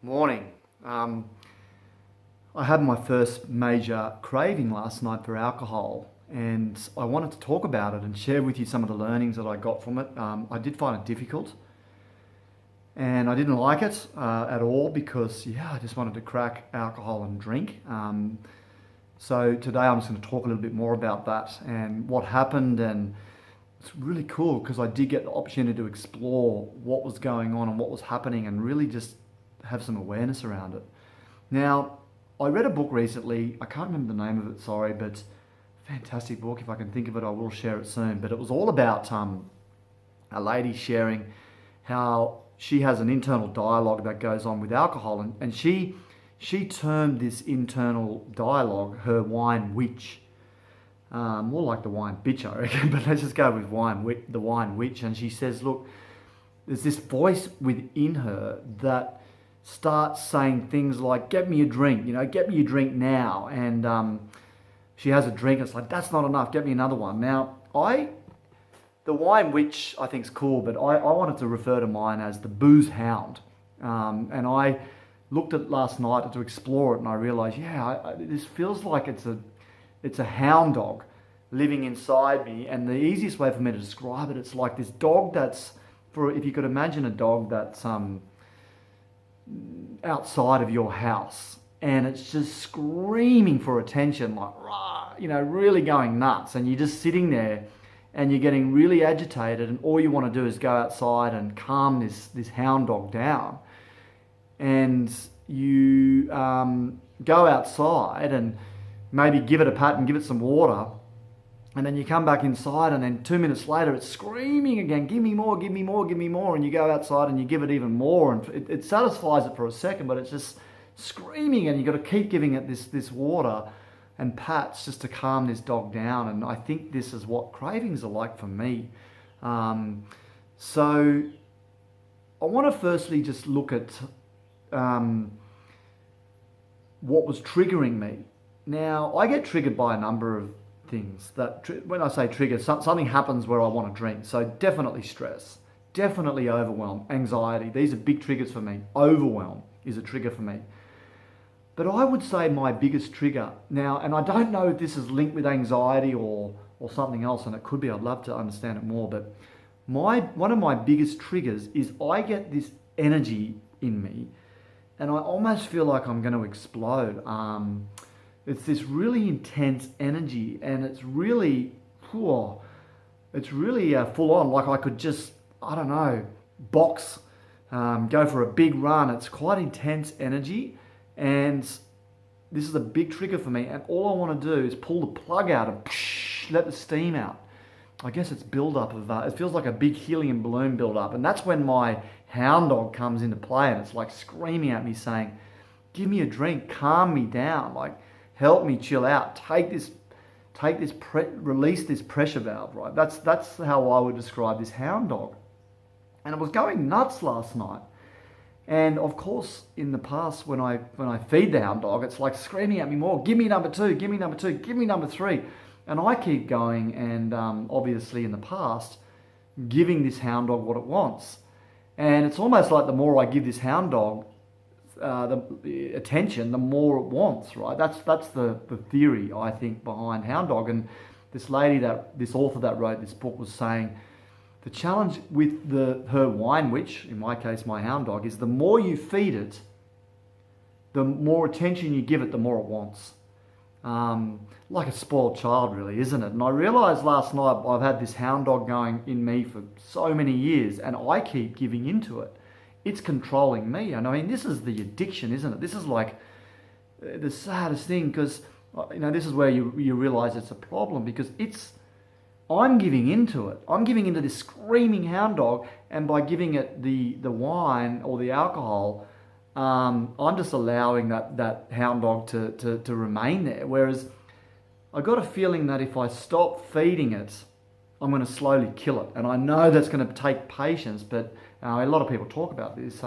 Morning. I had my first major craving last night for alcohol, and I wanted to talk about it and share with you some of the learnings that I got from it. I did find it difficult, and I didn't like it at all because, I just wanted to crack alcohol and drink. So today I'm just going to talk a little bit more about that and what happened, and it's really cool because I did get the opportunity to explore what was going on and what was happening and really just have some awareness around it. Now, I read a book recently. I can't remember the name of it, sorry, but fantastic book. If I can think of it, I will share it soon. But it was all about a lady sharing how she has an internal dialogue that goes on with alcohol, and she termed this internal dialogue her wine witch. More like the wine bitch, I reckon, but let's just go with the wine witch. And she says, look, there's this voice within her that starts saying things like, get me a drink, get me a drink now. And she has a drink, and it's like, that's not enough, get me another one. Now, the wine witch I think is cool, but I wanted to refer to mine as the booze hound. And I looked at it last night to explore it, and I realized, this feels like it's a hound dog living inside me. And the easiest way for me to describe it, it's like this dog if you could imagine a dog that's outside of your house, and it's just screaming for attention, like, rah, really going nuts. And you're just sitting there and you're getting really agitated, and all you want to do is go outside and calm this hound dog down. And you go outside and maybe give it a pat and give it some water, and then you come back inside, and then 2 minutes later it's screaming again, give me more, give me more, give me more. And you go outside and you give it even more, and it satisfies it for a second, but it's just screaming, and you've got to keep giving it this water and pats just to calm this dog down. And I think this is what cravings are like for me. So I want to firstly just look at what was triggering me. Now, I get triggered by a number of things. When I say trigger, something happens where I want to drink. So definitely stress, definitely overwhelm, anxiety. These are big triggers for me. Overwhelm is a trigger for me. But I would say my biggest trigger now, and I don't know if this is linked with anxiety or something else, and it could be. I'd love to understand it more. But one of my biggest triggers is I get this energy in me, and I almost feel like I'm going to explode. It's this really intense energy, and it's really full on. Like I could just, I don't know, box, go for a big run. It's quite intense energy, and this is a big trigger for me. And all I want to do is pull the plug out and let the steam out. I guess it's build-up of it feels like a big helium balloon build-up, and that's when my hound dog comes into play, and it's like screaming at me saying, give me a drink, calm me down, like, help me chill out. Release this pressure valve, right? That's how I would describe this hound dog. And it was going nuts last night. And of course, in the past, when I feed the hound dog, it's like screaming at me more. Give me number two. Give me number two. Give me number three. And I keep going, and obviously in the past, giving this hound dog what it wants. And it's almost like the more I give this hound dog the attention, the more it wants, right? That's the theory, I think, behind hound dog. And this author that wrote this book was saying the challenge with her wine witch, in my case my hound dog, is the more you feed it, the more attention you give it, the more it wants. Like a spoiled child, really, isn't it? And I realised last night I've had this hound dog going in me for so many years, and I keep giving into it. It's controlling me. And I mean, this is the addiction, isn't it? This is like the saddest thing, because this is where you realize it's a problem, because I'm giving into it. I'm giving into this screaming hound dog, and by giving it the wine or the alcohol, I'm just allowing that hound dog to remain there. Whereas I got a feeling that if I stop feeding it, I'm going to slowly kill it. And I know that's going to take patience, but a lot of people talk about this.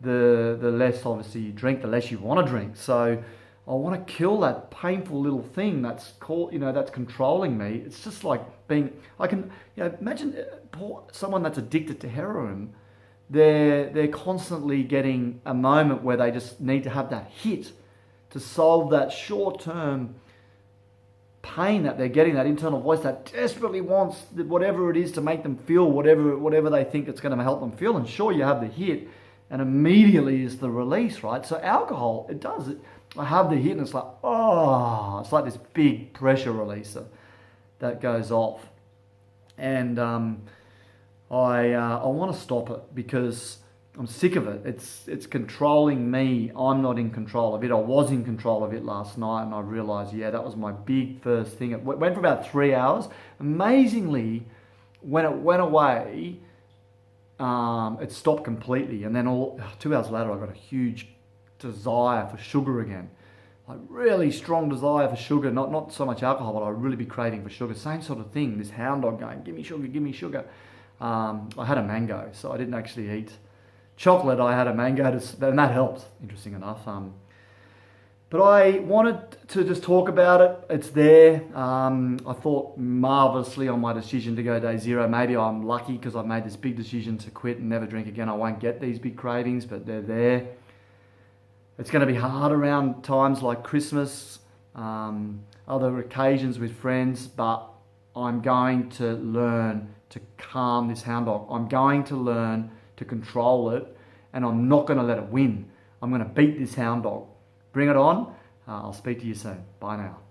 The less obviously you drink, the less you want to drink. So I want to kill that painful little thing that's controlling me. It's just like imagine someone that's addicted to heroin. they're constantly getting a moment where they just need to have that hit to solve that short-term pain that they're getting, that internal voice that desperately wants whatever it is to make them feel whatever they think it's going to help them feel. And sure, you have the hit, and immediately is the release, right? So alcohol, it does it. I have the hit, and it's like, oh, it's like this big pressure releaser that goes off, and I want to stop it because I'm sick of it. It's controlling me. I'm not in control of it. I was in control of it last night, and I realized, yeah, that was my big first thing. It went for about 3 hours. Amazingly, when it went away, it stopped completely. And then 2 hours later, I got a huge desire for sugar again. Like really strong desire for sugar. Not so much alcohol, but I'd really be craving for sugar. Same sort of thing. This hound dog going, give me sugar, give me sugar. I had a mango, so I didn't actually eat chocolate. I had a mango, and that helped, interesting enough. But I wanted to just talk about it. It's there. I thought marvelously on my decision to go day zero. Maybe I'm lucky because I've made this big decision to quit and never drink again. I won't get these big cravings, but they're there. It's going to be hard around times like Christmas, other occasions with friends, but I'm going to learn to calm this hound dog. I'm going to learn to control it, and I'm not going to let it win. I'm going to beat this hound dog. Bring it on. I'll speak to you soon. Bye now.